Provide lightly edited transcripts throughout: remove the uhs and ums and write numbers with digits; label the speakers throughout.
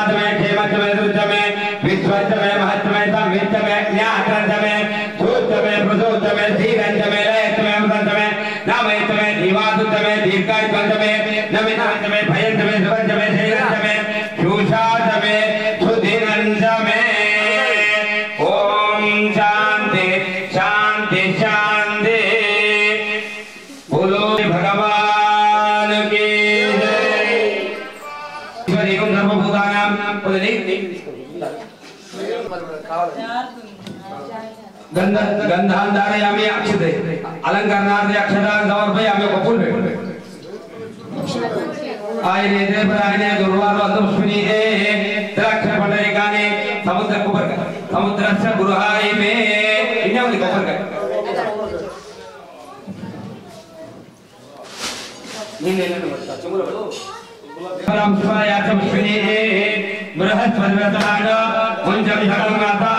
Speaker 1: विश्वात्मय क्षेमत्मय दुर्जमय विश्वत्मय महत्मय संवित्तमय ज्ञातमय सूत्रमय प्रसूत्रमय धीरंतमय लयत्मय अमृतमय नामयत्मय जीवातुतमय दीर्घायुतमय नमितमय भयंतमय सुवंतमय शैलंतमय शूषातमय सुधीरंतमय ओम शांति शांति शांति बोलो भगवान की गंधांधारयामि अक्षते अलंकरणार्थे अक्षतान् समर्पयामि कपूल आयने देवरायने दुर्वारो अंतुष्मिनी द्राक्ष पटरिकाने समुद्र कुबर समुद्रस्य गुरुहाय में इन्हें कपूल कर परम शिवायाचमश्विनी बृहस्पतिव्रतमान मुंजविहंगमाता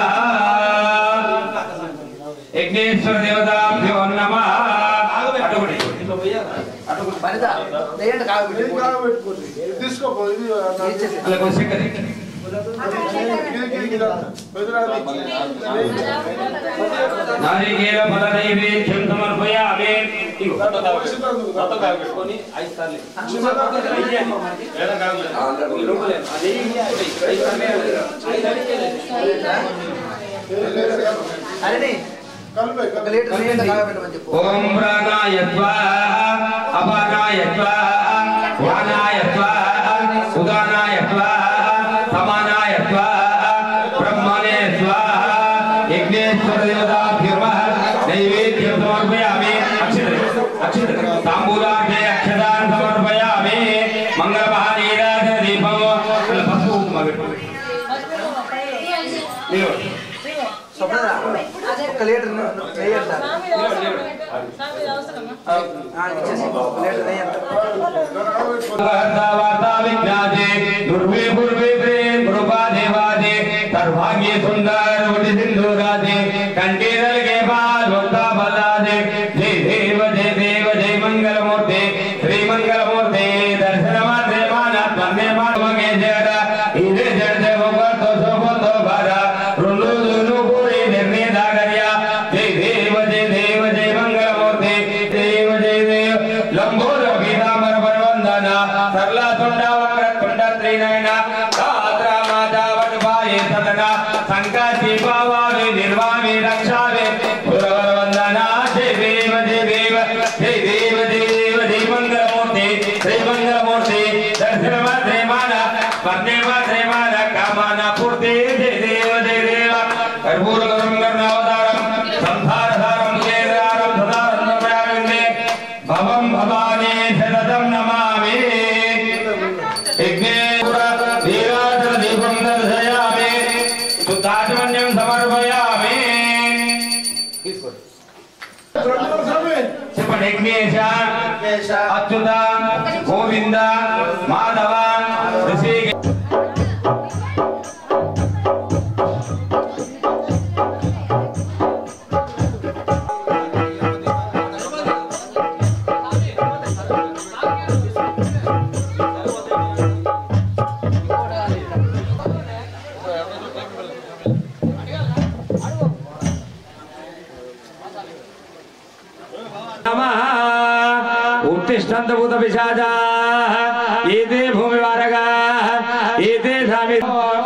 Speaker 1: यज्ञेश्वर देवताभ्यो नमः अटुगुडी बरदा देयंడి కాగబెట్టుకోండి తీసుకోపోయి అలా కొంచెం కరే నారికేల ఫల నైవేద్యం సమర్పయామి ఇగో ఫోటో కాగబెట్టుకొని 5 సార్లు వేద కాగబెట్టుకోండి లోపలే అదే అరే ओम प्राणाय स्वाहा अपानाय स्वाहा ध्यानाय स्वाहा उदानाय स्वाहा समानाय स्वाहा ब्रह्मणे स्वाहा यज्ञेश्वर देवताभ्यो नैवेद्यं समर्पयामि अक्षत तांबूलार्थे अक्षतान् समर्पयामि मंगलमहानीराजन दीपं पशु लीटर सुंदर सिंधुराजे कंटेनर के बाद भक्ता बलाजे जय देव जय देव जय मंगलमूर्ति श्री मंगलमूर्ति दर्शन मात्रे माना तन्ने मानवगे जरा इधे जड़ देव तो सोबो तो भरा रुनु दुनु पूरी निर्णय दागरिया जय देव जय मंगलमूर्ति देव जय देव लंबोर पीतांबर परवंदना सरला तुंडा वक्र तुंडा त्रिनयना दात्रा माता वटभाये सदना संकाति पावावे निर्वावे रक्षावे पुरवर वंदना जय देव जय देव जय देव जय देव जय मंगलमूर्ति श्री मंगलमूर्ति दर्शन मात्रे माना स्मरणे मात्रे माना कामना पूर्ति जय देव कर्पूर गरम कर्णावतारम संसार सारम केदारम सदारम नमयामि भवम भवानी सततं नमामि यज्ञेश्वर नीराजन दीपं दर्शयामि सुताजमन्यं समर्पयामि చెప్పండి యజ్ఞేశ అచ్యుత గోవింద మాధవ ఋషికేశ उत्तिष्ठन्त भूत पिशाचाः एते भूमिवारगा एते स्वामी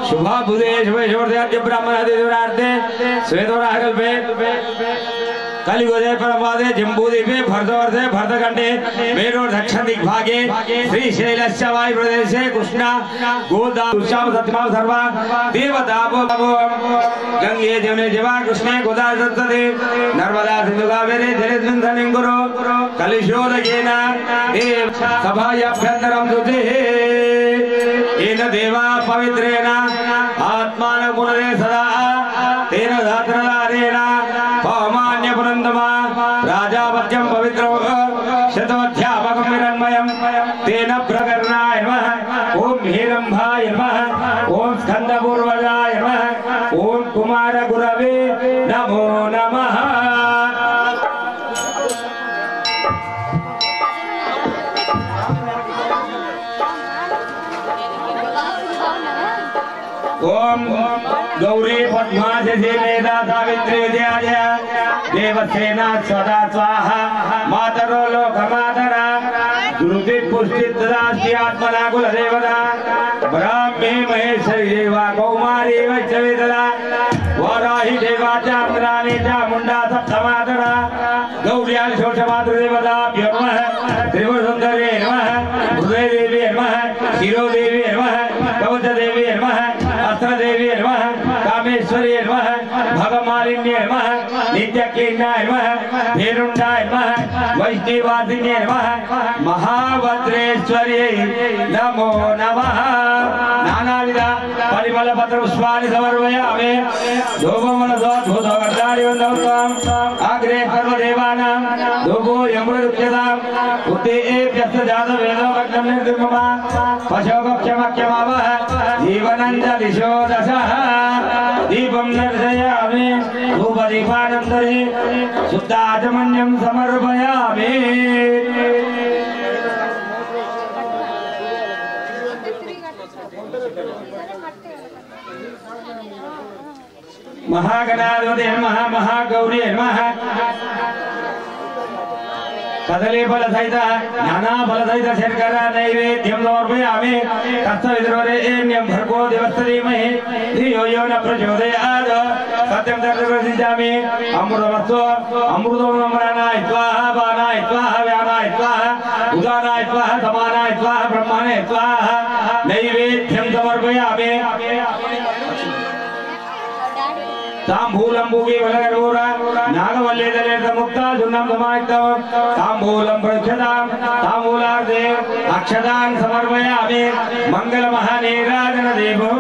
Speaker 1: शुभा बुधे शुभेश्वरते ब्राह्मणादि दुरार्थे श्वेतवराहकल्पे कलियुगे परमवादे जम्बूद्वीपे भरतवर्षे भरतखण्डे मेरोर दक्षिण दिग्भागे श्रीशैलस्य वायुप्रदेशे कृष्णा गोदावरी सत्यमा सर्वा देवतापो गंगे जमुने जवा कृष्णे गोदावरी सरस्वती नर्मदा सिंधु कावेरी जलेस्मिन् सन्निधिं कुरु कलिशोदकेन देव सभायाभ्यन्तरं शुद्धे येन देवा पवित्रेण आत्मानं पुनरे सदा तेन धात्रधारेण पवमान्य पुनन्दमा राजापत्यं पवित्रं शतोऽध्यापकं हिरण्मयं तेन प्रकरणाय नमः ओम हिरंभाय नमः ओम स्कंदपूर्वजाय नमः ओम कुमारगुरवे नमो नमः ओम गौरी पद्माशि मेधा सावित्री विजयाय देवसेना सदा स्वाहा मातरो लोकमातरा द्रुति पुष्टि ददास्ति आत्मना कुलदेवता ब्राह्मी महेश्वरी देवा कौमारी वैष्णवी तदा वाराही देवा चांद्राणी चामुंडा सप्तमातरा गौर्या शोषमातृदेवता नमः त्रिपुरसुंदरी नमः हृदय देवी नमः शिरो देवी नमः कवच देवी नमः अस्त्र देवी नमः कामेश्वरी नमः भगमालिन्ये नमः नित्यकीर्णाय नमः धेनुण्डाय नमः वैष्णवादिन्ये नमः महाभद्रेश्वरी नमो नमः नानाविध परिमल पत्र पुष्पाणि समर्पयामि धूपमनसोद्भूतवर्धारि वन्दनं अग्रे सर्वदेवानां धूपो यमृत्यतां उद्देभ्यश्च जातवेदोभग्नं निर्ममा पशोभक्षमक्षमावः जीवनञ्जलिशो दशः दीपं दर्शयामि धूपदीपानन्तरे शुद्धाचमन्यं समर्पयामि महागणाधिपते नमः महागौरी नमः कदली फल सहित नाना फल सहित शर्करा नैवेद्यं समर्पयामि तत्सवितुर्वरेण्यं भर्गो देवस्य धीमहि धियो यो न प्रचोदयात् सत्यं दर्शयामि अमृतमस्तु अमृतोमराणाय स्वाहा बाणाय स्वाहा व्यानाय स्वाहा उदानाय स्वाहा समानाय स्वाहा ब्रह्माणाय स्वाहा नैवेद्यं समर्पयामि तांबूलं भूगे वलगरूरा नागवल्लेदलेत मुक्ता सुन्नं समायुक्तं तांबूलं प्रक्षतां तांबूलार्धे अक्षतां समर्पयामि मंगलमहानीराजन देवो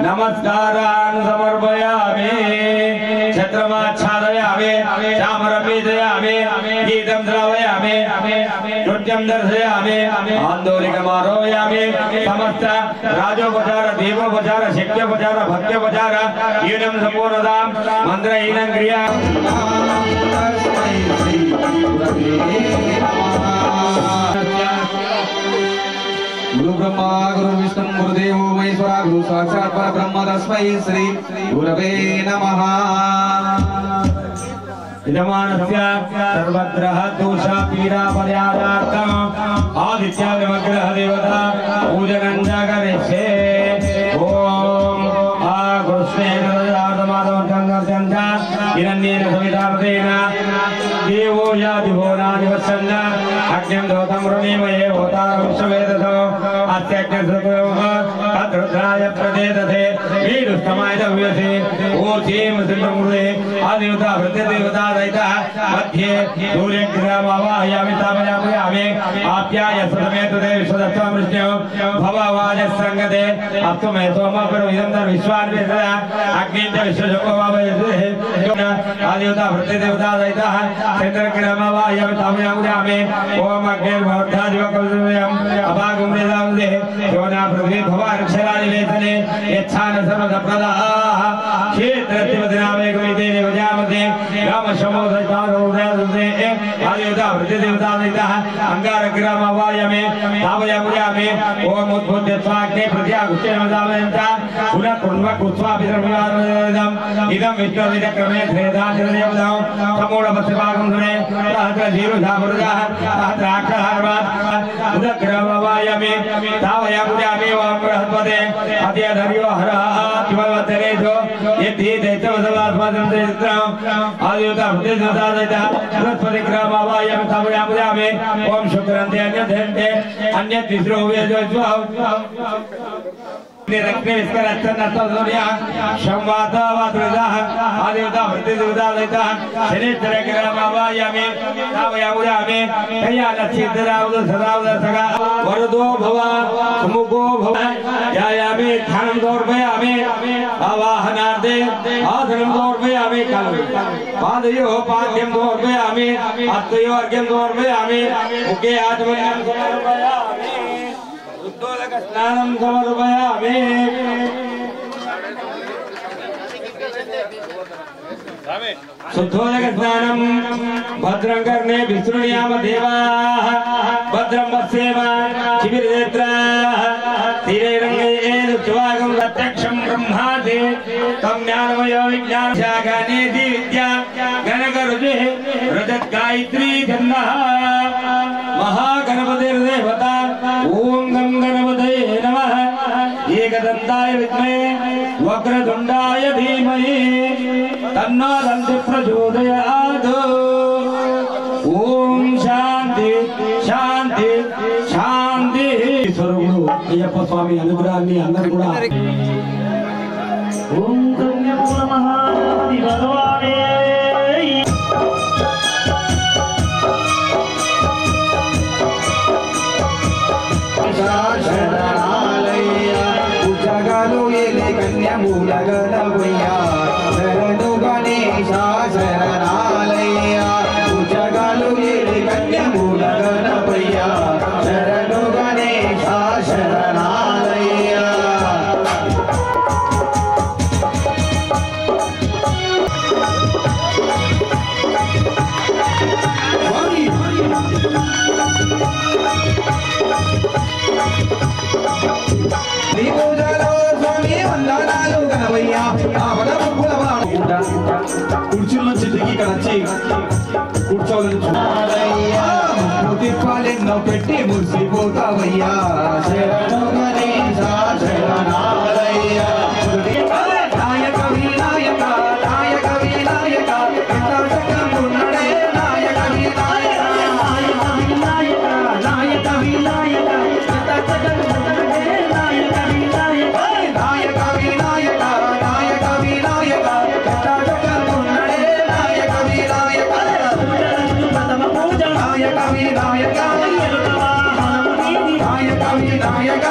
Speaker 1: नमस्कारान् समर्पयामि श्रावयामि चामरपीजयामि गीतं श्रावयामि नृत्यं दर्शयामि आन्दोलिकमारोहयामि समस्त राजोपचार देवोपचार शक्योपचार भक्त्योपचार ईनं संपूर्णतां मन्त्रहीनं क्रिया
Speaker 2: गुरु ब्रह्मा गुरु विष्णु गुरुदेवो महेश्वरा गुरु साक्षात् परब्रह्म तस्मै श्री गुरवे नमः।
Speaker 1: यजमानस्य सर्वग्रह दोष पीडा परिहारार्थम् आदित्यादिवग्रह देवता पूजनं करिष्ये। ओम कृष्णेन राधमाधवं हिरण्येन सवितार्तेन देवो यादिभो नादिवत्सन्न अग्निं दोतं वृणीमये होतारं विश्ववेदसो अत्यग्निसुतोः तद्रुद्राय प्रदेदते वीरुस्तमाय दव्यसे ओचीं सिद्धमृदे आदिवता प्रत्यदेवता दैतः मध्ये सूर्यग्रहमावाहयामि तापयामि आप्याय सतमेतुते विश्वदत्तं विष्णो भववाजस्सङ्गते अस्तु मे सोमपरमिदं विश्वान्वितः अग्निं च विश्वशोभवावयते आदिवता प्रत्यदेवता दैतः चन्द्रग्रहमावाहयामि तापयामि ओम अग्निर्भवद्धादिवकल्पयम् अपागुम्रेदावदे योना पृथ्वी भवाक्षरादिवेतने यच्छान सर्वदप्रदाः क्षेत्रतिवदनामेकमिते वजामते रामशमोदतारोदे आदिवता प्रत्यदेवता दैतः अंगारग्रहमावाहयामि तापयामि ओम उद्बुद्ध स्वाग्ने प्रत्यागुष्टेनमदामयन्त पुनः कुर्वकुत्वाभिधर्मवादम् इदं विश्वविदक्रमे ध्रेदानिर्देवतां समूढपस्यभागं सुने सहस्रधीरुधापुरुषः सहस्राक्षरः उदग्रहमावाहयामि तापयामि ओम बृहस्पते अद्यधर्यो हरः किमवतरेजो यद्धि दैत्यवसवास्मदं चैत्रम् आदिवता प्रत्यदेवता दैतः बृहस्पति ग्रहमावाहयामि तापयामि ओम शुक्रन्ते अन्यद्धन्ते अन्यद्विश्रो वेजो रक्ते विस्करस्तनस्तोर्या संवातावाद्रदाः आदिवता प्रत्यदेवता दैतः शनिश्चरग्रहमावाहयामि तापयामि कल्याणसिद्धरावद सदावद सगा वरदो भव सुमुखो भव ध्यायामि ध्यानं समर्पयामि आवाहनार्थे आसनं समर्पयामि पादयोः पाद्यं समर्पयामि हस्तयोः अर्घ्यं समर्पयामि मुखे आचमनीयं समर्पयामि स्नानं समर्पयामि शुद्धोदक स्नानं भद्रं कर्णे विष्णुयाम देवाः भद्रं वत्सेम शिबिरनेत्राः तीरेरङ्गये स्वागं प्रत्यक्षं ब्रह्मादि तं ज्ञानमयो विज्ञानशाखानेति विद्या गणकरुचिः रजत गायत्री छन्दः महागणपतिर्देवता ओम गं गणपतये नमः एकदन्ताय विद्महे वक्रतुण्डाय धीमहि तन्नो दन्ति प्रचोदयात्। ओम शांति शांति शांति स्वरूपुడు అయ్యప్ప స్వామి అనుగ్రహాన్ని అందరూ కూడా ఓం కన్యకూల మహాగణపతి భగవానే
Speaker 2: కన్యమూలగణవయ్యా శరణు గణేశ శరణాలయ్యా ఉజగలు ఏలి కన్యమూలగణవయ్యా శరణు గణేశ శరణాలయ్యా కుర్చీలో చిటికి ఇక్కడ వచ్చి కూర్చోవాలని పెట్టి మురిసిపోతావయ్యా శరణు గణేశ శరణాలయ్యా నాయక వినాయక నాయక వినాయక ఉన్నాడే నాయక వినాయక నాయక వినాయక నాయక వినాయక నాయక వినాయక నాయక వినాయక నాయక వినాయక ఉన్నాడే నాయక వినాయక ప్రథమ పూజ నాయక వినాయక నాయక వినాయక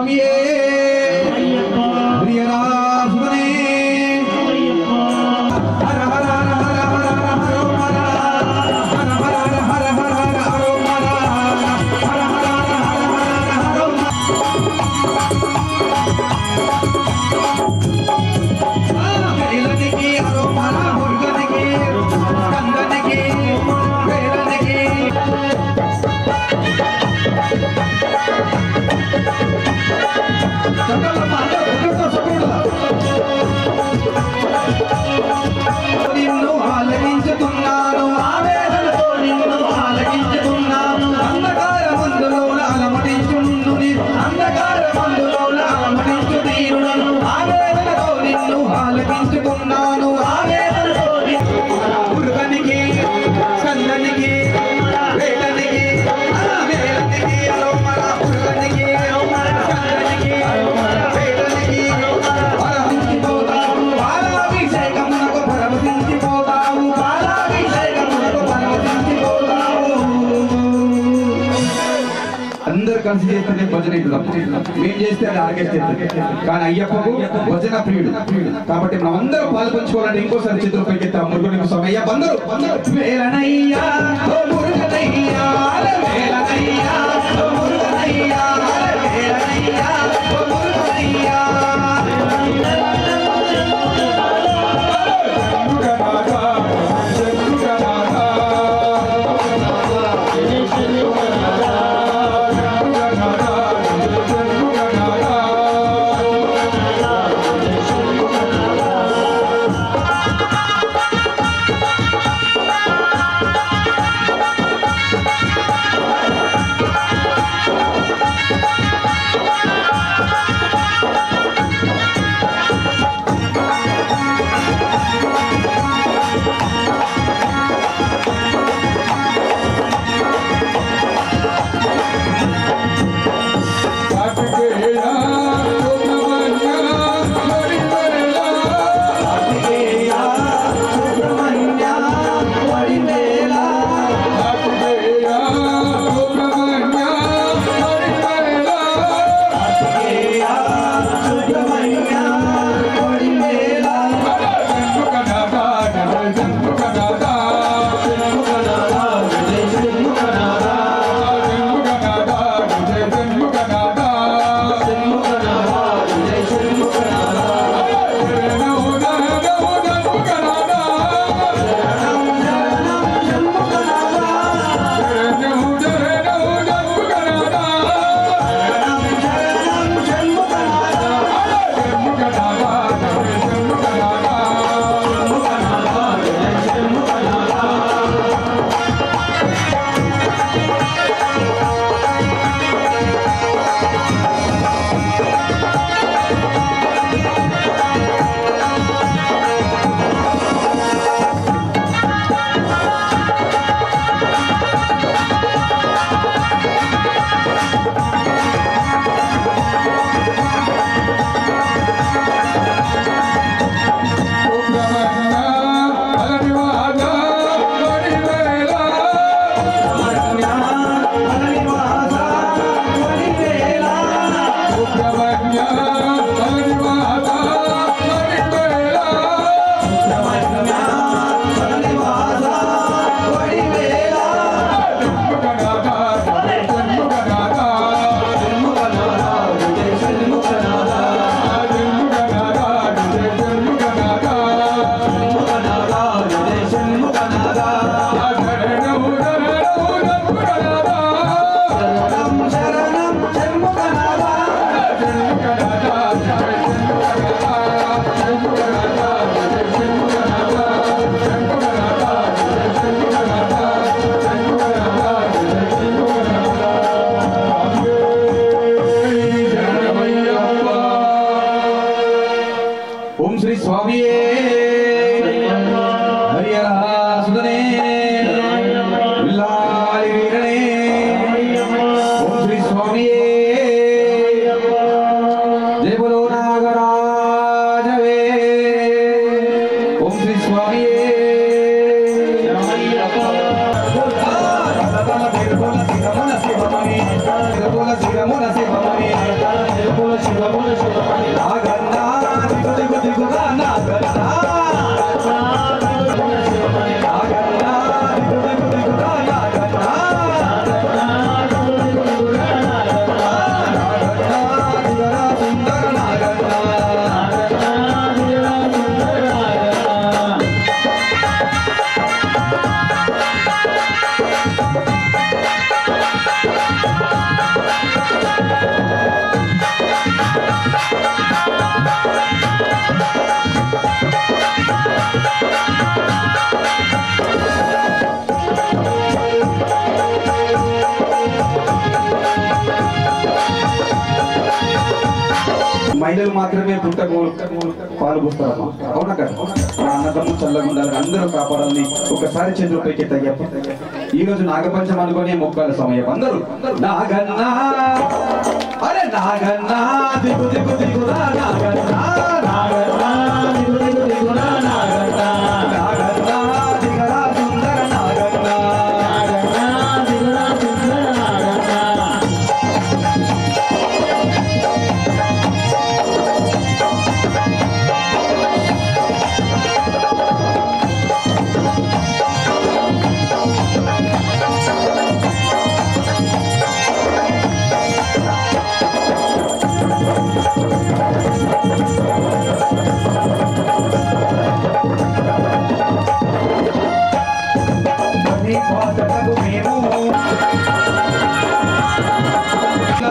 Speaker 2: స్వామియే ప్రియరాసునే హర హర హర హర హర హర హర హర హర హర నిన్ను ఆలకించుతున్నాను ఆవేదనతో నిన్ను ఆలకించుతున్నాను అంధకార మందులో అలమటించును అంధకార మందులో అలమటించు తీరులను ఆవేదనతో నిన్ను ఆలకించుతున్నాను ఆవేదనతో మురుగనికి స్కందనికి వేదనికి వేదనికి అలోమర మురుగనికి స్కందనికి వేదనికి పరమించిపోతావు బాలాభిషేకమునకు పరమతించిపోతావు బాలాభిషేకమునకు పరమతించిపోతావు అందరు కలిసి చేస్తేనే భజన మేము చేస్తే అది ఆర్కెస్ట్రా కానీ అయ్యప్పకు భజన ప్రియుడు కాబట్టి మనం అందరూ పాల్పంచుకోవాలంటే ఇంకోసారి చేతులు పైకెత్తా మురుగుని సమయ బందరు వేలనయ్యా ఓ మురుగనయ్యా వేలనయ్యా ఓ మురుగనయ్యా వేలనయ్యా ఓ మురుగనయ్యా మహిళలు మాత్రమే పుట్టకు పాలు పోస్తారమ్మా, అవునా కదా? మా అన్నదమ్ములు చల్లగా ఉండాలని అందరూ కాపాడాలని ఒకసారి చేతులపైకి ఎత్తయ్యప్ప. ఈ రోజు నాగపంచం అనుకునే మొక్కల సమయం. అందరూ నాగన్నా, అరే నాగన్నా దిగు దిగు దిగురా నాగన్నా, నాగన్నా దిగు దిగు దిగురా నాగన్నా, నాగన్నా దిగరా సుందర నాగన్నా, నాగన్నా దిగరా సుందర నాగన్నా.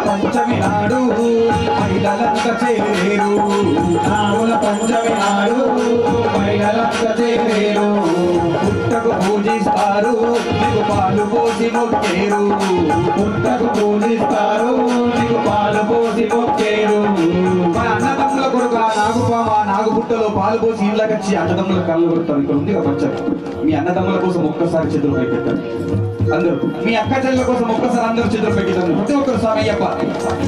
Speaker 2: పంచమి నాడు మహిళలంత చేరేరు, నాగుల పంచమి నాడు మహిళలంత చేరేరు, పుట్టకు పూజిస్తారు నీకు పాలు పోసి మొక్కేరు, పుట్టకు పూజిస్తారు నీకు పాలు పోసి మొక్కేరు. మన అన్నదమ్ముల కొడుకు ఆ నాగుపామ ఆ నాగుపుట్టలో పాలు పోసి ఇళ్ళకొచ్చి అన్నదమ్ముల కళ్ళు కొడతారు. ఇక్కడ ఉంది కదా పంచమి. మీ అన్నదమ్ముల కోసం ఒక్కసారి చేతులు పెట్టారు అందరూ, మీ అక్క చెల్లెల కోసం ఒక్కసారి అందరూ చేతులు పెట్టారు. ప్రతి ఒక్కరు స్వామి అయ్యప్ప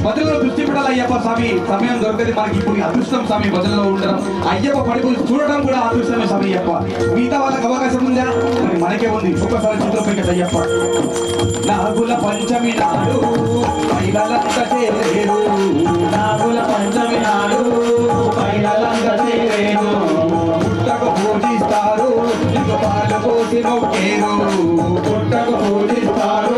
Speaker 2: బదుల్లో దృష్టి పెట్టాలి అయ్యప్ప. స్వామి సమయం దొరకది మనకి, ఇప్పుడు అదృష్టం స్వామి బదుల్లో ఉండడం, అయ్యప్ప పడుకుని చూడడం కూడా అదృష్టమే స్వామి అయ్యప్ప. మిగతా వాళ్ళకి అవకాశం ఉందా? మరి మనకే ఉంది. ఒక్కసారి చేతులు పెట్టారు అయ్యప్ప. నాగుల పంచమి నాడు మహిళలంత చేరేరు, నాగుల పంచమి నాడు మహిళలంత చేరేరు, పుట్టకు పూజిస్తారు నీకు పాలు పోసి మొక్కేరు, పుట్టకు పూజిస్తారు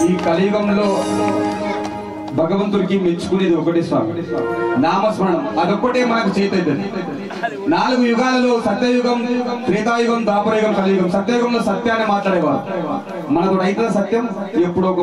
Speaker 2: ఈ కలియుగంలో భగవంతుడికి మెచ్చుకునేది ఒకటే స్వామి, నామస్మరణం. అదొక్కటే మనకు చేతైతుంది. 4 యుగాలలో సత్యయుగం, త్రేతాయుగం, ద్వాపరయుగం, కలియుగం. సత్యయుగంలో సత్యాన్ని మాట్లాడేవారు. మనకు అయితే సత్యం ఎప్పుడో ఒక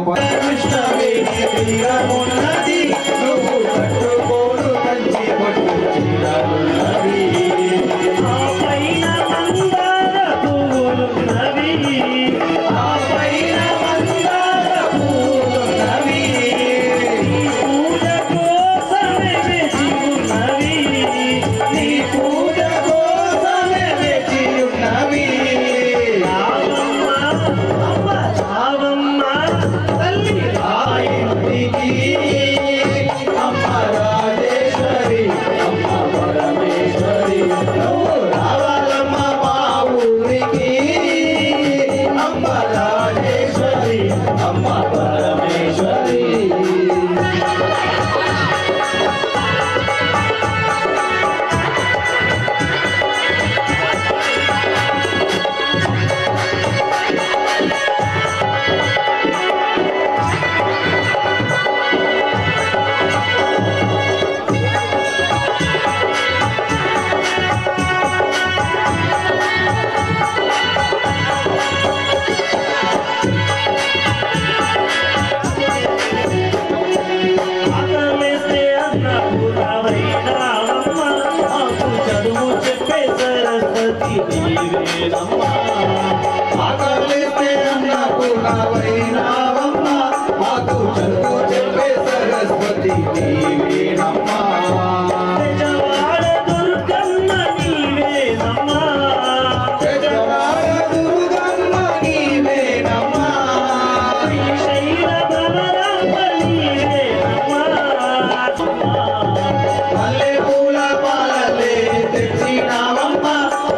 Speaker 3: పూల పాలలే తెచ్చినావమ్మ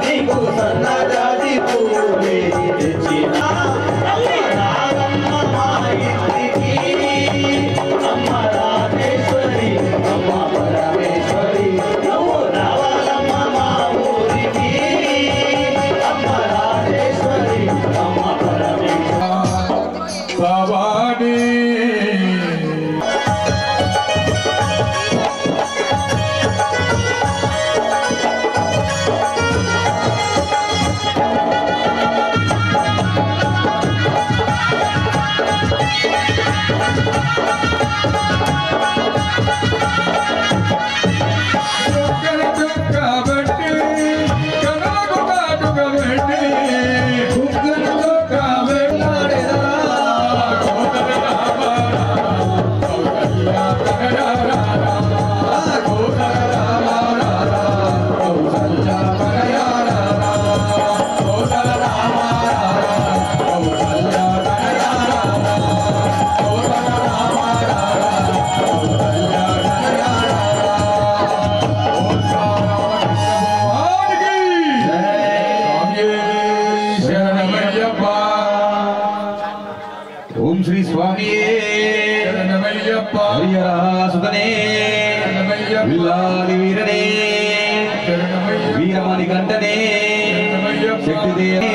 Speaker 3: నీకు సన్నద
Speaker 2: స్వామి సుతనే విల్లాలి వీరనే వీరమణి గంటనే శక్తిదేవే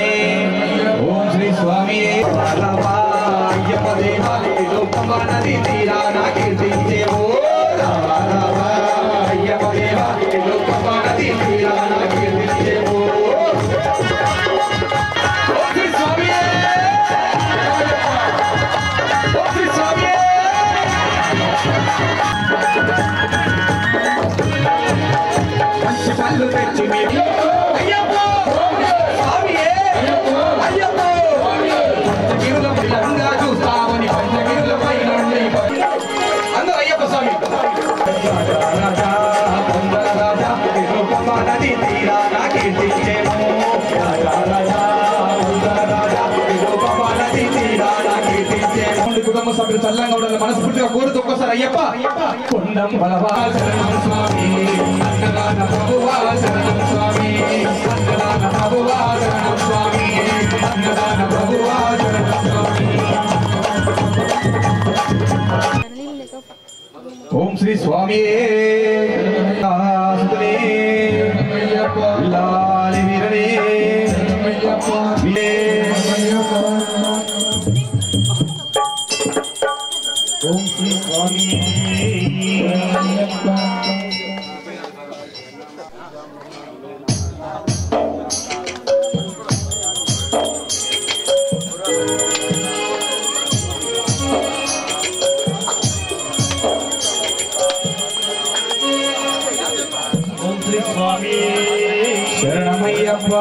Speaker 2: ఓం శ్రీ స్వామి అయ్యప్ప దేవాలయ లోకమానది తీరాన కీర్తించేవో అయ్యప్ప దేవాలయ లోకమానది తీరాన కీర్తించేవో మంచి పళ్ళు తెచ్చి మీరు అయ్యప్పో స్వామియే అయ్యప్పో పంచగిరుల పిల్లంగా చూస్తామని పంచగిరులపై నుండి అందరూ అయ్యప్ప స్వామి రాజా పొందల రాజా రూపమానది తీరాన కీర్తించేమో రాజా రాజా పొందల రాజా రూపమానది తీరాన కీర్తించేమో కుటుంబ సభ్యులు చల్లంగా ఉండాలి మనస్ఫూర్తిగా కోరుతూ ఒక్కసారి అయ్యప్ప కొండం బలవా శరణం స్వామి అన్నదాన ప్రభువా శరణం స్వామి అన్నదాన ప్రభువా శరణం స్వామి అన్నదాన ప్రభువా శరణం స్వామి ఓం శ్రీ స్వామి సుతనే లాలి వీరనే ఓం శ్రీ స్వామి
Speaker 3: స్వామి
Speaker 2: శరణమయ్యప్ప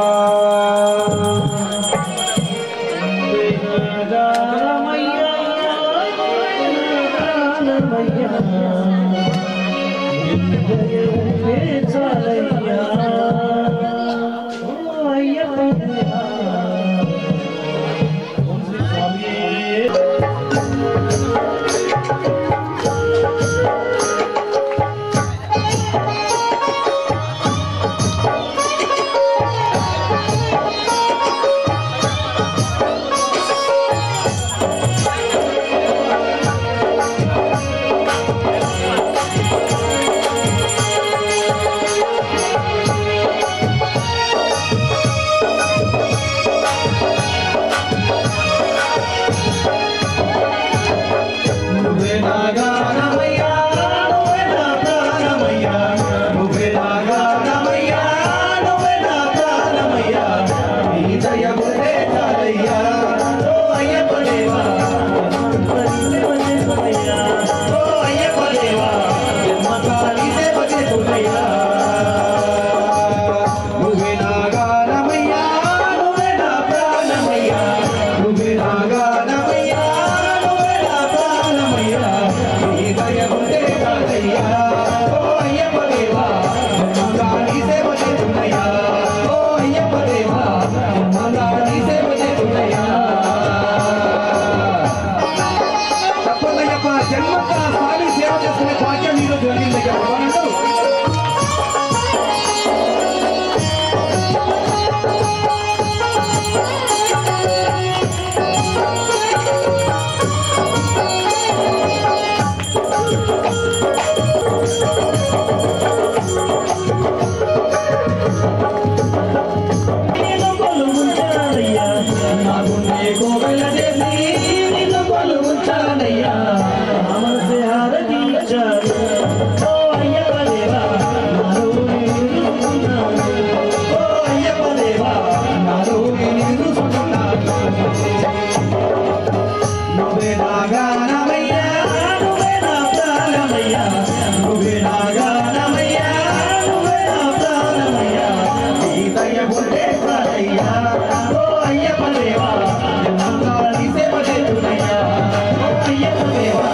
Speaker 3: అయ్యప్ప దేవా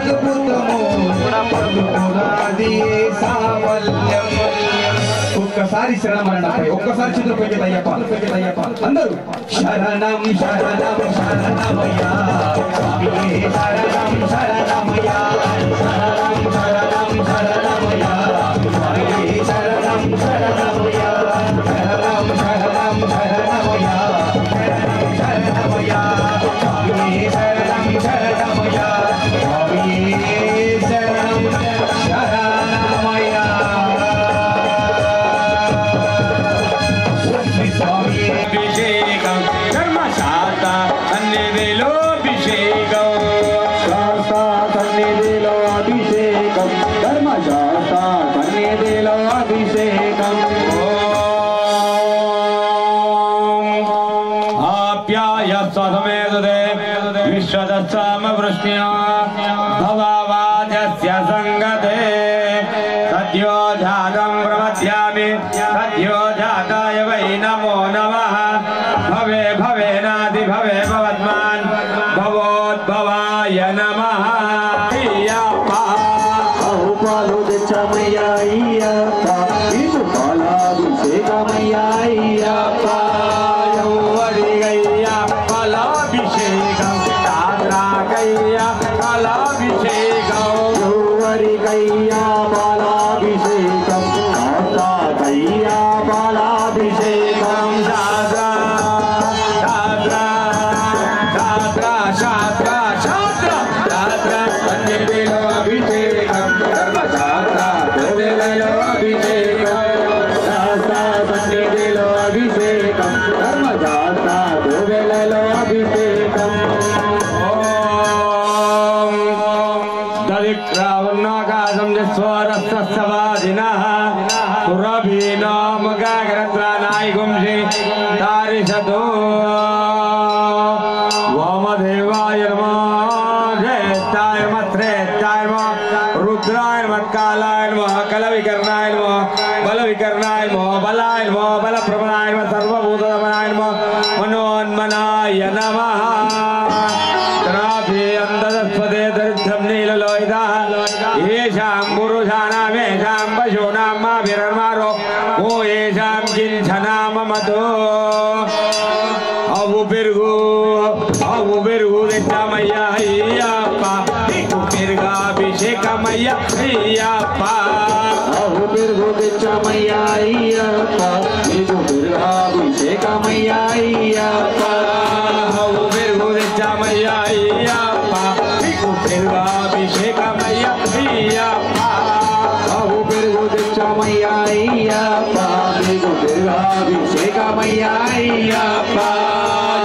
Speaker 2: అద్భుతము పునాది సావల్యం. ఒక్కసారి శరణమరణపై ఒక్కసారి చిత్రపైకి అయ్యప్ప అందరూ శరణం శరణం శరణమయ్యా స్వామియే శరణం శరణమయ్యా శరణం శరణం శరణమయ్యా స్వామియే శరణం శరణమయ్యా శరణం శరణం శరణమయ్యా శరణమయ్యా స్వామియే శరణం శరణమయ్యా స్వామియే శరణం శరణమయ్యా.
Speaker 1: అభిషేకం ధర్మశాస్త్ర సన్నిధిలో అభిషేకం
Speaker 2: సన్నిధిలో అభిషేకం ధర్మశాస్త్ర సన్నిధిలో అభిషేకం.
Speaker 1: ఆప్యాయ స్వసమేదుదే విశ్వదస్సామవృష్ణ్యా భవావాజస్య సంగతే సద్యో జాతం ప్రమధ్యామి సద్యో జాతాయ వై నమో నమః భవే భవేనాది భవే భవద్మాన్ భవోద్భవాయ నమః.
Speaker 2: పాలు తెచ్చమయ్యా అయ్యప్ప నీకు పాలాభిషేకమయ్యా అయ్యప్ప
Speaker 1: యౌవరిగయ్యా ఫలాభిషేకం తాద్రాకయ్యా ఫలాభిషేకం
Speaker 2: యౌవరిగయ్యా పాలాభిషేకం తాద్రాకయ్యా పాలాభిషేకం
Speaker 1: శాస్త్ర శాస్త్ర శాస్త్ర శాస్త్ర శాస్త్ర సన్నిధిలో అభిషేకం ధర్మశాస్త్ర దేవేలలో అభిషేకం శాస్త్ర సన్నిధిలో అభిషేకం ధర్మశాస్త్ర దేవేలలో అభిషేకం. దదిక్రావన్నాకాశం స్వరస్తవాదినః సురభీనామగాగ్రత్రానాయిగుంషి తారిషతో వామదేవాయ నమః జ్యేష్ఠాయ నమః శ్రేష్ఠాయ నమః రుద్రాయ నమః కాలాయ నమః కలవికర్ణాయ నమః బలవికర్ణాయ నమః బలాయ నమః బలప్రభాయ నమః సర్వభూతదమనాయ నమః మనోన్మనాయ నమః. అందరస్వదే దరిద్రం నీలలోహితః ఏషాం పురుషాణామేషాం పశూనాం మాభిరర్మారో ఓ ఏషాం కించనామమతో అవు పెరుగు తెచ్చామయ్యా అయ్యప్ప నీకు పెరుగాభిషేకమయ్యా అయ్యప్ప
Speaker 2: అవు పెరుగు తెచ్చమయ్యా అయ్యప్ప నీకు పెరుగాభిషేకమయ్యా అయ్యప్ప
Speaker 1: అవు పెరుగు తెచ్చామయ్యా అయ్యప్ప నీకు పెరుగాభిషేకమయ్యా అయ్యప్ప
Speaker 2: అవు పెరుగు తెచ్చమయ్యా అయ్యప్ప నీకు పెరుగాభిషేకమయ్యా అయ్యప్ప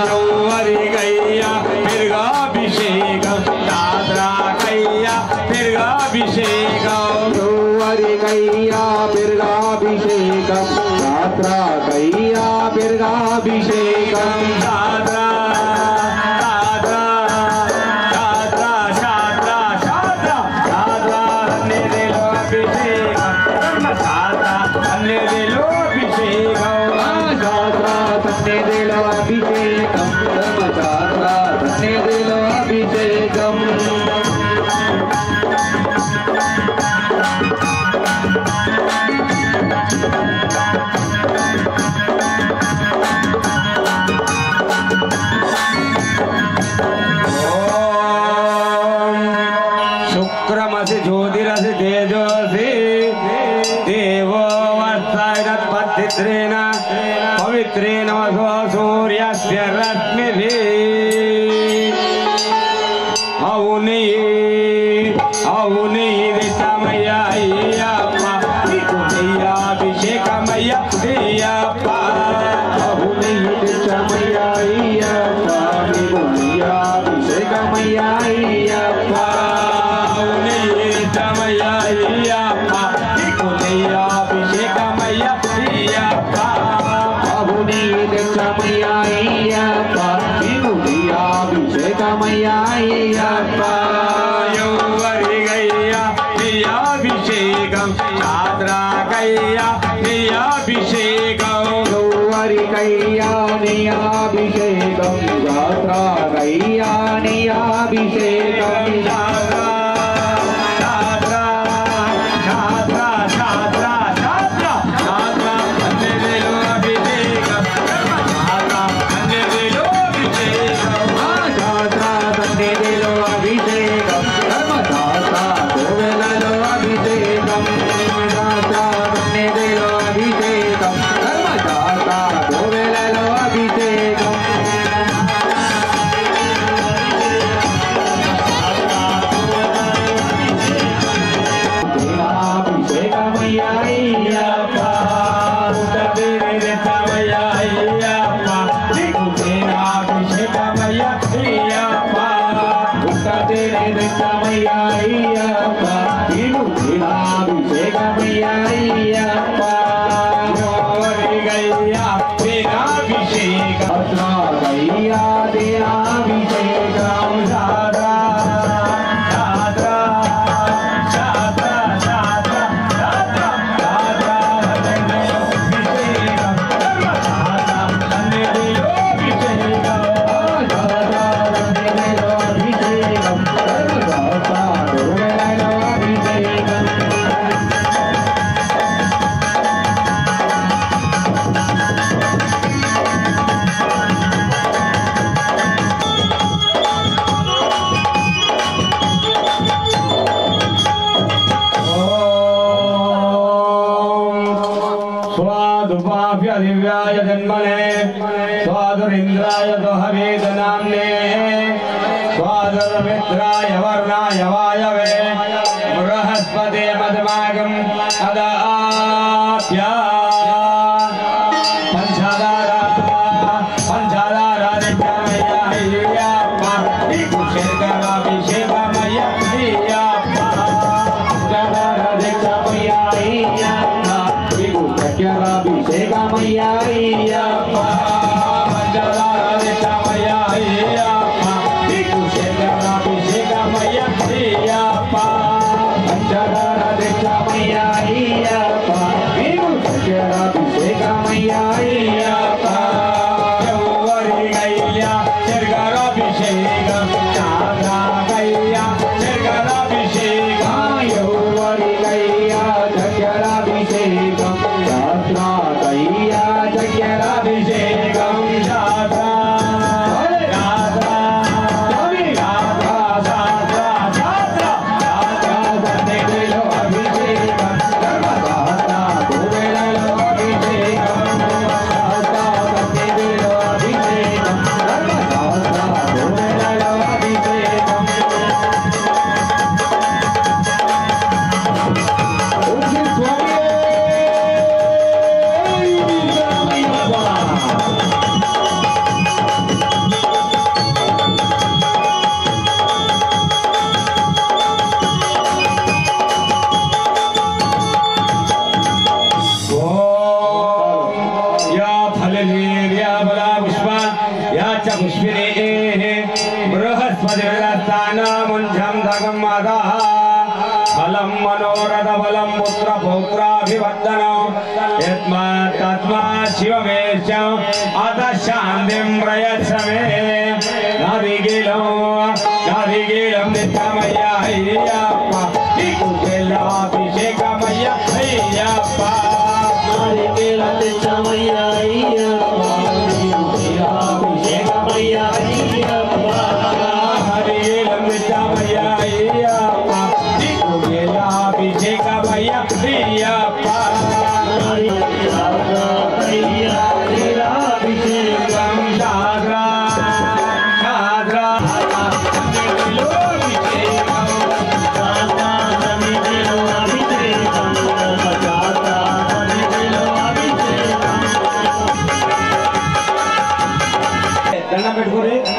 Speaker 1: యౌవరిగయ్యా పెరుగాభిషేకం తాద్రాకయ్యా పెరుగాభిషేకం
Speaker 2: యౌవరిగయ్యా పెరుగాభిషేకం రాత్రాకయ్యా పెరుగాభిషేకం
Speaker 1: శాస్త్ర శాస్త్ర శాస్త్ర శాస్త్ర శాస్త్ర శాస్త్ర సన్నిధిలో అభిషేకం ధర్మశాస్త్ర సన్నిధిలో అభిషేకం
Speaker 2: శాస్త్ర సన్నిధిలో అభిషేకం ధర్మశాస్త్ర సన్నిధిలో అభిషేకం.
Speaker 1: శుక్రమసి జ్యోతిరసి తేజోసి దేవో వర్షాయత్పత్తిత్రేణ పవిత్రేణ వసో సూర్యస్య రశ్మిభి. అవుని దిశమయ్యా అయ్యప్ప నీకు అభిషేకమయ్యా అయ్యప్ప
Speaker 2: అవుని దిశమయ్యా అయ్యప్ప నీకు అభిషేకమయ్యా అయ్యప్ప
Speaker 1: అవుని దిశమయ్యా అయ్యప్ప నీకు అభిషేకమయ్యా అయ్యప్ప
Speaker 2: అవుని దిశమయ్యా అయ్యప్ప నీకు అభిషేకమయ్యా అయ్యప్ప
Speaker 1: యౌవరిగయ్యా అభిషేకం శాస్త్రాకయ్యా అభిషేకం
Speaker 2: యౌవరిగయ్యా అభిషేకం శాస్త్రాకయ్యా అభిషేకం
Speaker 1: दिव्याय जन्मने स्वादुरिन्द्राय दोहवेद नाम्ने स्वादुर्मित्राय वर्णाय वायवे बृहस्पते मधुमागम अदाप्या पंचादारा फलम मनोरथ फलम पुत्र पौत्राभिवर्धनम् तस्मा शिवमेश अत शान्तिं प्रयच्छमे नारिकेलं नित्यमय्या अय्यप्पा कुशलाभिषेकमय्या अय्यप्पा नारिकेलं नित्यमय्या अय्यप्पा कुशलाभिषेकमय्या अय्यप्पा नारिकेलं नित्यमय्या अय्यप्पा कुशलाभिषेकमय्या अय्यप्पा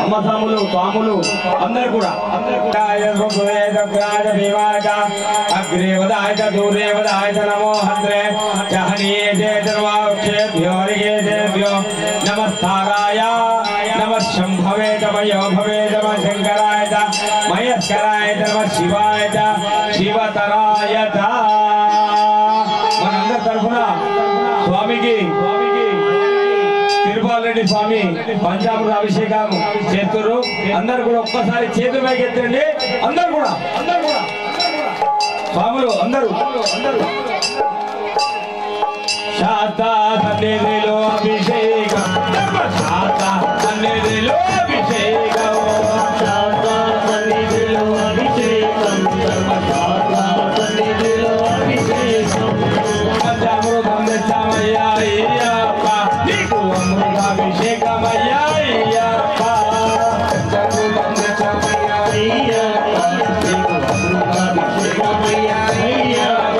Speaker 1: అమ్మసాములు స్వాములు అందరూ కూడా అగ్రేవదాయ దూరేవదాయ నమో హంత్రే జహనీయేభ్యో నమస్తారాయ నమ శంభవే మయో భవే నమ శంకరాయ మహేశ్వరాయ నమ శివాయ శివతరాయ మనందరి తరఫున స్వామికి తిరుపాలరెడ్డి స్వామి పంచామృత అభిషేకం చేస్తున్నారు. అందరు కూడా ఒక్కసారి చేతుల పైకి ఎత్తండి. అందరు కూడా స్వాములు అందరూ శాతా సన్నిధిలో అభిషేకం శాతా సన్నిధిలో అభిషేకం శాతా సన్నిధిలో అభిషేకం శాతా సన్నిధిలో అభిషేకం పంచామృతం తెచ్చామయ్యా అయ్యప్ప నీకు అమృతాభిషేకమయ్యా అయ్యప్ప పంచామృతం తెచ్చామయ్యా అయ్యప్ప నీకు అమృతాభిషేకమయ్యా అయ్యప్ప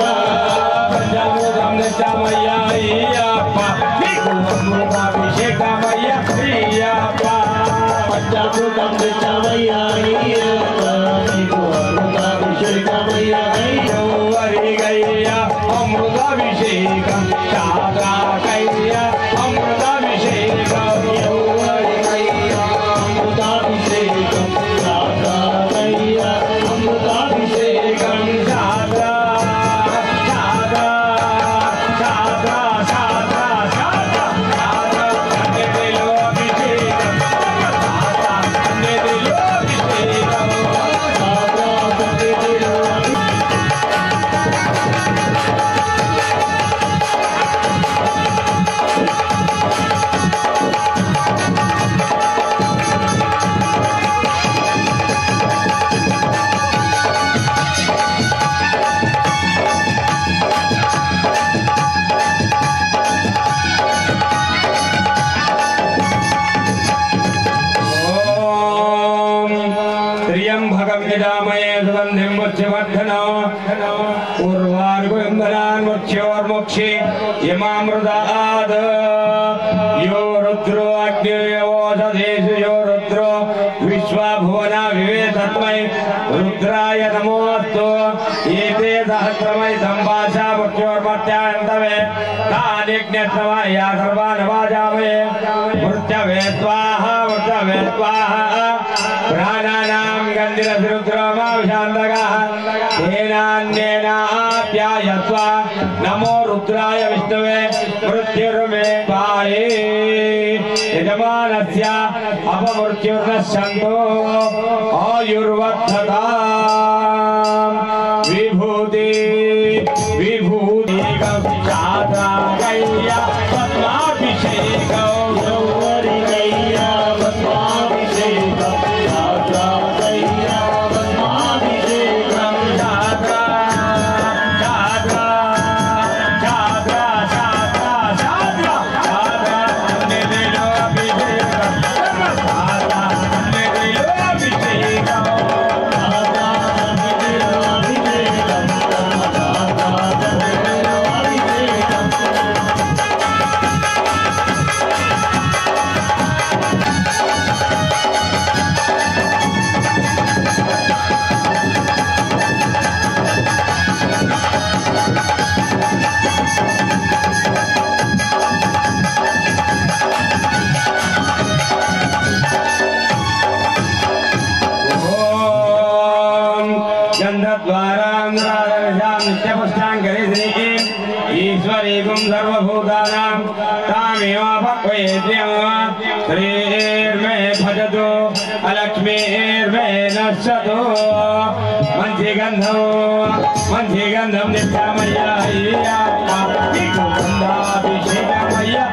Speaker 1: పంచామృతం తెచ్చామయ్యా అయ్యప్ప నీకు यमामृताद यो रुद्रो अग्नियोदधेषु यो रुद्रो विश्वभुवना विवेशत्मै रुद्राय नमोऽस्तु एते सहस्रमय संभाषा मृत्योर्मर्त्यान्तवे तानिज्ञस्तमय सर्वानवाजामहे मृत्यवे स्वाहा प्राणानां गन्धिरसिरुद्रोमाविशान्तकः तेनान्येनाप्यायस्व नमो रुद्राय विष्णवे मृत्युर्मे पाये यजमानस्य अपमृत्युर्नश्यन्तो आयुर्वर्धताम् विभूति विभूतिकं शाद्राकय्य पद्माभिषेकं गौरीकय्य पद्माभिषेकं शाद्राकय्य पद्माभिषेकं ईश्वरीकुं सर्वभूतानां तामेव भक्वयेद्यं श्रीर्मे भजतु अलक्ष्मीर्मे नश्यतु मन्थिगन्धं नित्यामय्या गन्धाभिषेकमय्या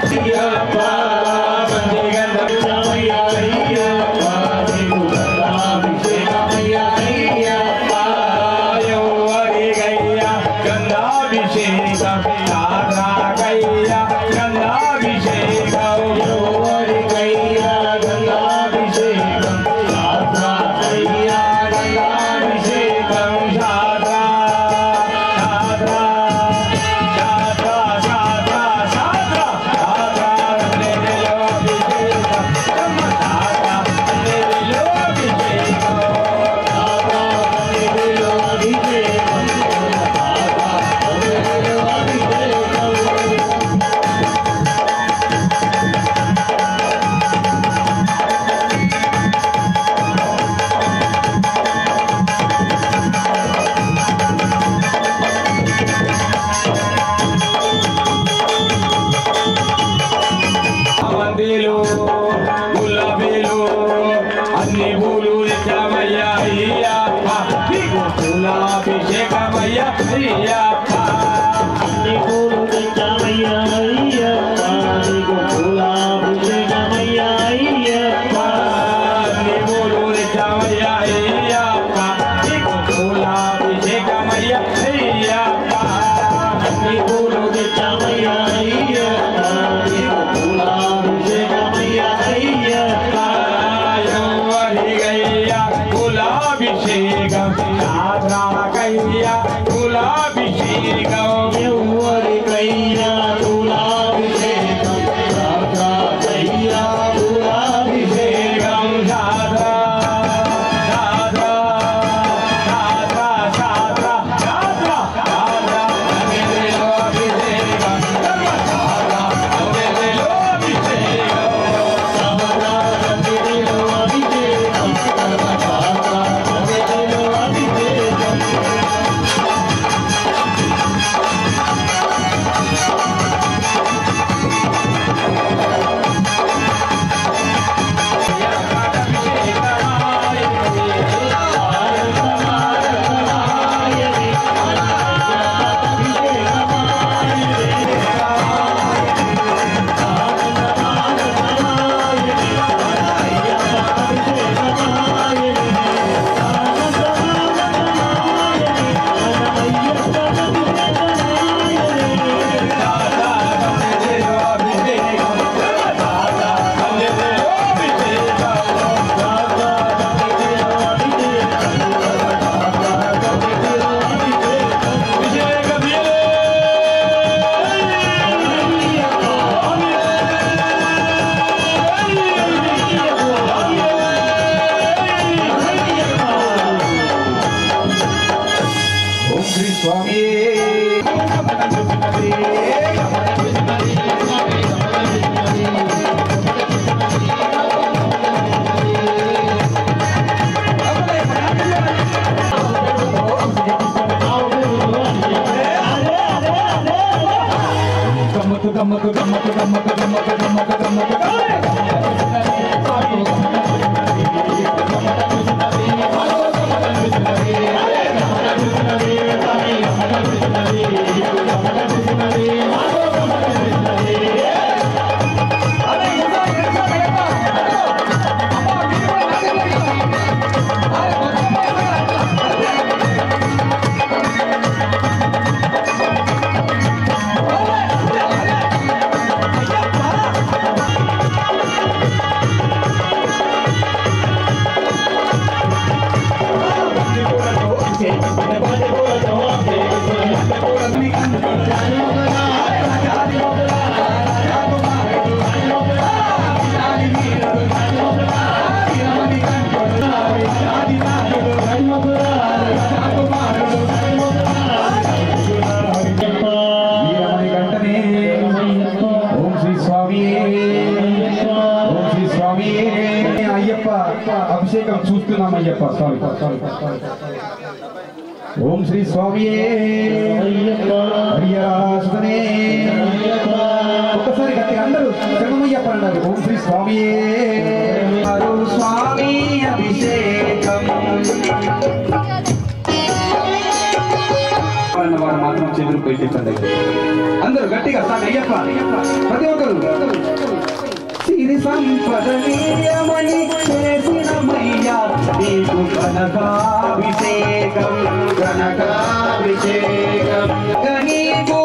Speaker 2: శ్రీ స్వామి గమ్మత్తు గమ్మత్తు గమ్మత్తు గమ్మత్తు గమ్మత్తు గమ్మత్తు అభిషేకం చూస్తున్నాం అయ్యప్ప స్వామి ఓం శ్రీ స్వామి ఒక్కసారి గట్టిగా అందరూ శరణమయ్యప్ప అన్నారు ఓం శ్రీ స్వామి స్వామి అభిషేకం వారు మాత్రం చేతులు పెట్టించండి అందరూ గట్టిగా సార్ అయ్యప్ప ప్రతి ఒక్కరు సిరి సంపదనీయమని చేసినమయ్యా నీకు కనకాభిషేకం కనకాభిషేకం నీకు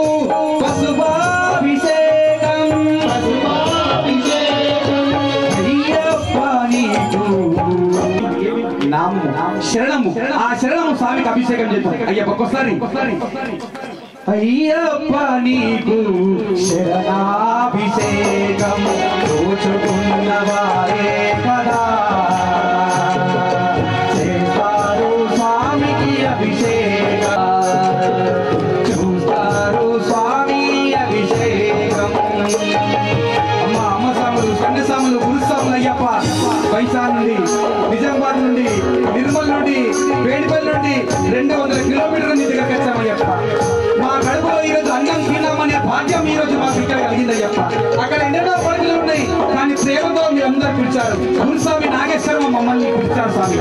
Speaker 2: పశుభాభిషేకం అయ్యప్ప నీకు నామము శరణము ఆ శరణము స్వామికి అభిషేకం చేస్తాం అయ్యప్ప ఒక్కసారి అయ్యప్ప నీకు శరణాభిషేకం దోచుకున్నవారే కదా చేస్తారు స్వామికి అభిషేకం చూస్తారు స్వామి అభిషేకం అమ్మ సాములు కన్య సాములు గురుస్వాములు అయ్యప్ప పైసా నుండి నిజామాబాద్ నుండి నిర్మల్ నుండి వేడిపల్లి నుండి 200 కిలోమీటర్ల నుండి దగ్గరకు వచ్చామయ్యప్ప మా కడుపులో ఈరోజు అన్నం తిన్నామనే భాగ్యం ఈ రోజు మాకు ఇక్కడ కలిగిందయ్యప్ప అక్కడ ఎన్నెన్నో కోరికలు ఉన్నాయి కానీ ప్రేమతో మీరు అందరూ పిలిచారు గురుస్వామి నాగేశ్వరం మమ్మల్ని పిలిచారు స్వామి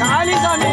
Speaker 4: కాళీ స్వామి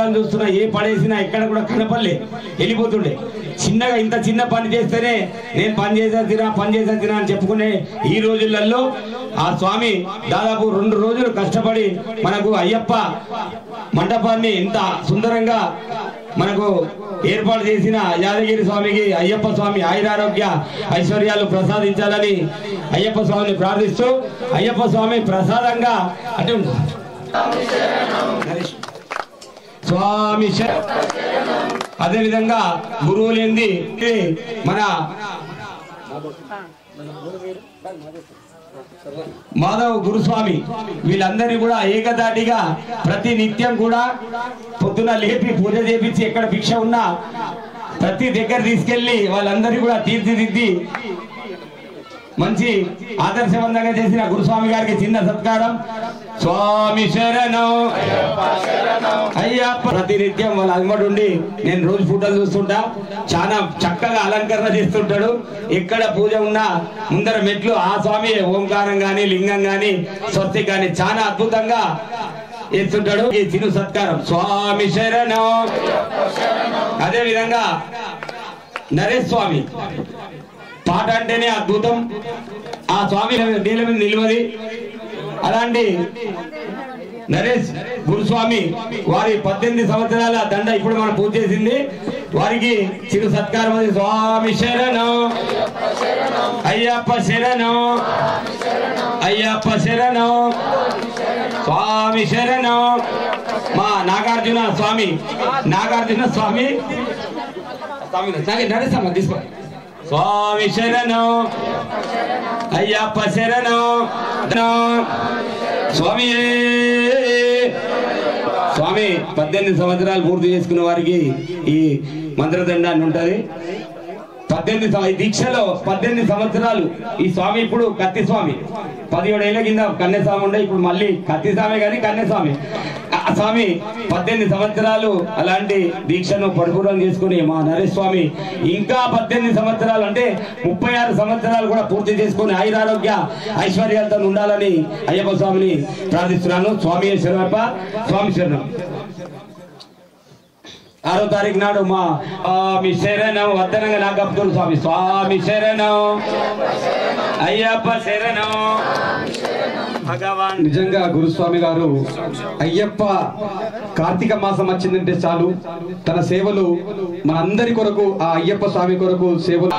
Speaker 1: సంవత్సరాలు చూస్తున్నా, ఏ పడేసినా ఎక్కడ కూడా కనపడలే, వెళ్ళిపోతుండే. చిన్నగా ఇంత చిన్న పని చేస్తేనే నేను పని చేసేదినా అని చెప్పుకునే ఈ రోజులలో ఆ స్వామి దాదాపు 2 రోజులు కష్టపడి మనకు అయ్యప్ప మండపాన్ని ఇంత సుందరంగా మనకు ఏర్పాటు చేసిన యాదగిరి స్వామికి అయ్యప్ప స్వామి ఆయురారోగ్య ఐశ్వర్యాలు ప్రసాదించాలని అయ్యప్ప స్వామిని ప్రార్థిస్తూ, అయ్యప్ప స్వామి ప్రసాదంగా అంటే స్వామి అదే విధంగా గురువులేంది మన మాధవ్ గురుస్వామి వీళ్ళందరినీ కూడా ఏకదాటిగా ప్రతి నిత్యం కూడా పొద్దున లేపి పూజ చేపించి ఎక్కడ భిక్ష ఉన్నా ప్రతి దగ్గర తీసుకెళ్లి వాళ్ళందరినీ కూడా తీర్చిదిద్ది మంచి ఆదర్శవంతంగా చేసిన గురుస్వామి గారికి చిన్న సత్కారం. స్వామి శరణం అయ్యప్ప. ప్రతినిత్యం వాళ్ళ అమ్మడు ఉండి నేను రోజు ఫోటోలు చూస్తుంటా, చాలా చక్కగా అలంకరణ చేస్తుంటాడు. ఎక్కడ పూజ ఉన్నా ముందర మెట్లు ఆ స్వామి ఓంకారం గాని లింగం గాని స్వస్తి గాని చాలా అద్భుతంగా చేస్తుంటాడు. ఈ చిరు సత్కారం స్వామి శరణం. అదే విధంగా నరేష్ స్వామి పాట అంటేనే అద్భుతం, ఆ స్వామి నీళ్ళ మీద నిలవది. అలాంటి నరేష్ గురుస్వామి వారి 18 సంవత్సరాల దండ ఇప్పుడు మనం పూజ చేసింది, వారికి చిరు సత్కారం. స్వామి శరణం అయ్యప్ప శరణం అయ్యప్ప శరణం స్వామి శరణం. మా నాగార్జున స్వామి నరేష్ తీసుకో. స్వామి శరణం అయ్యప్ప శరణం స్వామి. స్వామి 18 సంవత్సరాలు పూర్తి చేసుకున్న వారికి ఈ మంత్రదండాన్ని ఉంటది. 18 దీక్షలో 18 సంవత్సరాలు ఈ స్వామి. ఇప్పుడు కత్తి స్వామి 17 ఏళ్ల కింద కన్యస్వామి ఉండే, ఇప్పుడు మళ్ళీ కత్తి స్వామి కానీ కన్యస్వామి. ఆ స్వామి 18 సంవత్సరాలు అలాంటి దీక్షను పరిపూర్ణం చేసుకుని మా నరేష్ స్వామి ఇంకా 18 సంవత్సరాలు అంటే 36 సంవత్సరాలు కూడా పూర్తి చేసుకుని ఆయురారోగ్య ఐశ్వర్యాలతో ఉండాలని అయ్యప్ప స్వామిని ప్రార్థిస్తున్నాను. స్వామి శరణప్ప. స్వామి శరణం. 6వ తారీఖు నాడు మా స్వామి శరణం వద్దనంగా నాకు అబ్దుల్ స్వామి. స్వామి శరణం అయ్యప్ప శరణం భగవాన్.
Speaker 2: నిజంగా గురుస్వామి గారు అయ్యప్ప కార్తీక మాసం వచ్చిందంటే చాలు తన సేవలు మనందరి కొరకు, ఆ అయ్యప్ప స్వామి కొరకు సేవలు.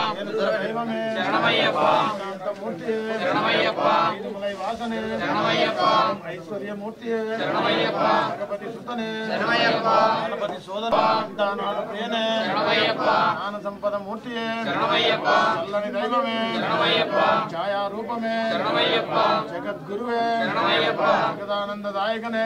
Speaker 4: ఛాయారూపమే జగద్గురువే జగదానందదాయకనే